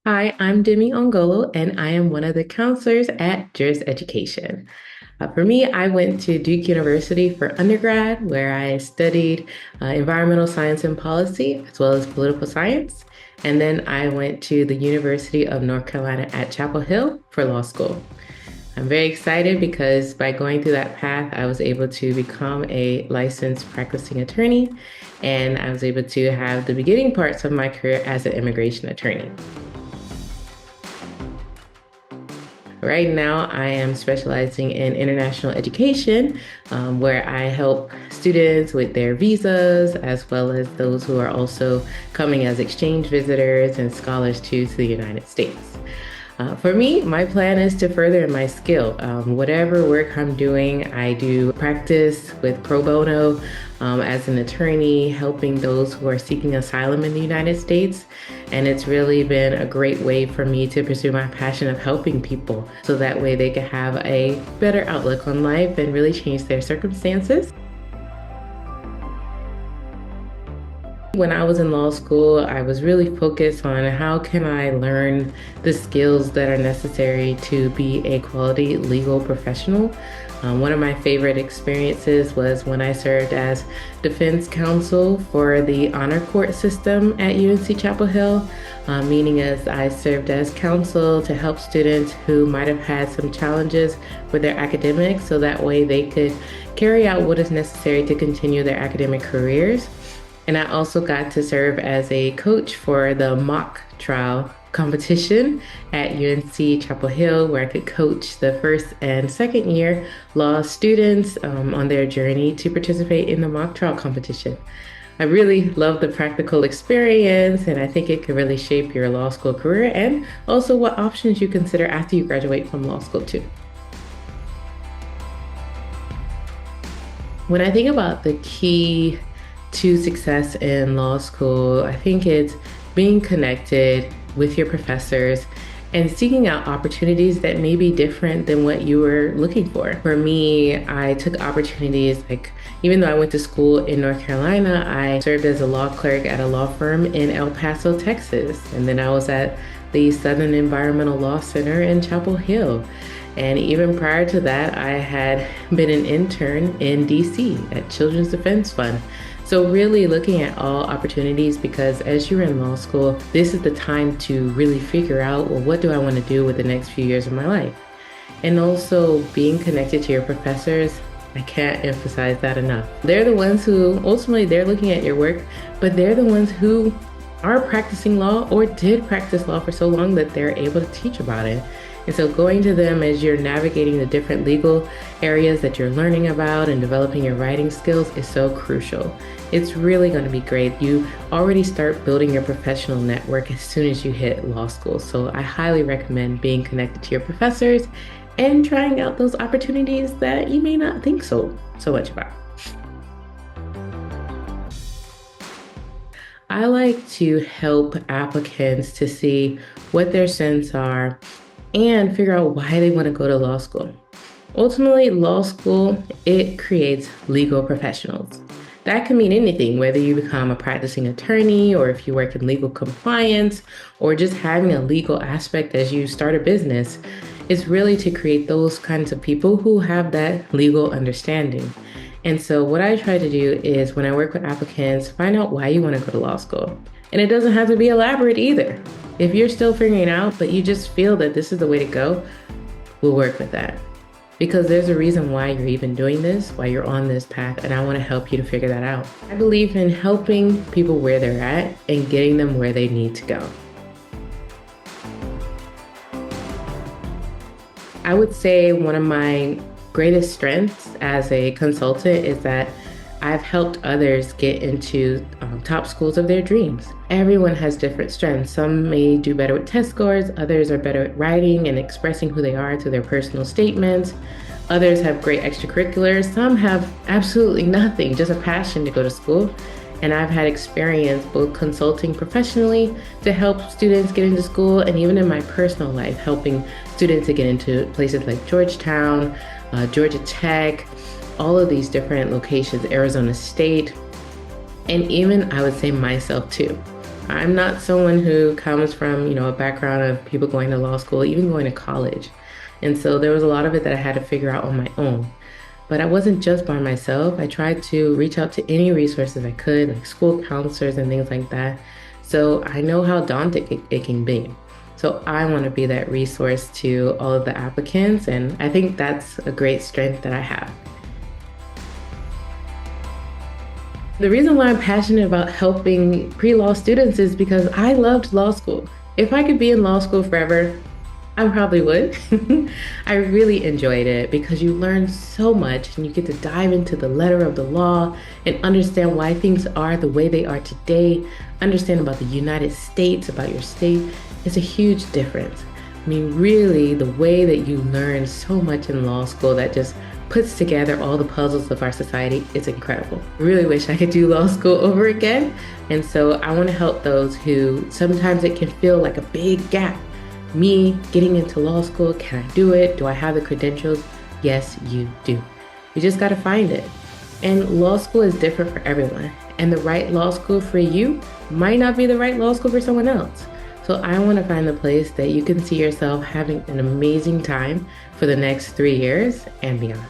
Hi, I'm Demi Ongolo, and I am one of the counselors at Juris Education. For me, I went to Duke University for undergrad, where I studied environmental science and policy, as well as political science. And then I went to the University of North Carolina at Chapel Hill for law school. I'm very excited because by going through that path, I was able to become a licensed practicing attorney, and I was able to have the beginning parts of my career as an immigration attorney. Right now, I am specializing in international education, where I help students with their visas, as well as those who are also coming as exchange visitors and scholars to the United States. For me, my plan is to further my skill. Whatever work I'm doing, I do practice with pro bono as an attorney, helping those who are seeking asylum in the United States. And it's really been a great way for me to pursue my passion of helping people so that way they can have a better outlook on life and really change their circumstances. When I was in law school, I was really focused on how can I learn the skills that are necessary to be a quality legal professional. One of my favorite experiences was when I served as defense counsel for the honor court system at UNC Chapel Hill, meaning as I served as counsel to help students who might have had some challenges with their academics so that way they could carry out what is necessary to continue their academic careers. And I also got to serve as a coach for the mock trial competition at UNC Chapel Hill, where I could coach the first and second year law students on their journey to participate in the mock trial competition. I really love the practical experience, and I think it could really shape your law school career and also what options you consider after you graduate from law school too. When I think about the key to success in law school, I think it's being connected with your professors and seeking out opportunities that may be different than what you were looking for. For me, I took opportunities even though I went to school in North Carolina, I served as a law clerk at a law firm in El Paso, Texas. And then I was at the Southern Environmental Law Center in Chapel Hill. And even prior to that, I had been an intern in DC at Children's Defense Fund. So really looking at all opportunities, because as you're in law school, this is the time to really figure out, well, what do I want to do with the next few years of my life? And also being connected to your professors, I can't emphasize that enough. They're the ones who, ultimately, they're looking at your work, but they're the ones who are practicing law or did practice law for so long that they're able to teach about it. And so going to them as you're navigating the different legal areas that you're learning about and developing your writing skills is so crucial. It's really going to be great. You already start building your professional network as soon as you hit law school. So I highly recommend being connected to your professors and trying out those opportunities that you may not think so much about. I like to help applicants to see what their strengths are and figure out why they want to go to law school. Ultimately, law school, it creates legal professionals. That can mean anything, whether you become a practicing attorney or if you work in legal compliance or just having a legal aspect as you start a business. It's really to create those kinds of people who have that legal understanding. And so what I try to do is when I work with applicants, find out why you want to go to law school. And it doesn't have to be elaborate either. If you're still figuring it out, but you just feel that this is the way to go, we'll work with that. Because there's a reason why you're even doing this, why you're on this path, and I want to help you to figure that out. I believe in helping people where they're at and getting them where they need to go. I would say one of my greatest strengths as a consultant is that I've helped others get into top schools of their dreams. Everyone has different strengths. Some may do better with test scores. Others are better at writing and expressing who they are through their personal statements. Others have great extracurriculars. Some have absolutely nothing, just a passion to go to school. And I've had experience both consulting professionally to help students get into school and even in my personal life, helping students to get into places like Georgetown, Georgia Tech, all of these different locations, Arizona State, and even I would say myself too. I'm not someone who comes from, a background of people going to law school, even going to college. And so there was a lot of it that I had to figure out on my own. But I wasn't just by myself. I tried to reach out to any resources I could, like school counselors and things like that. So I know how daunting it can be. So I want to be that resource to all of the applicants. And I think that's a great strength that I have. The reason why I'm passionate about helping pre-law students is because I loved law school. If I could be in law school forever, I probably would. I really enjoyed it because you learn so much and you get to dive into the letter of the law and understand why things are the way they are today, understand about the United States, about your state. It's a huge difference. I mean, really, the way that you learn so much in law school that just puts together all the puzzles of our society is incredible. I really wish I could do law school over again. And so I want to help those who sometimes it can feel like a big gap. Me getting into law school, can I do it? Do I have the credentials? Yes, you do. You just got to find it. And law school is different for everyone. And the right law school for you might not be the right law school for someone else. So I want to find the place that you can see yourself having an amazing time for the next 3 years and beyond.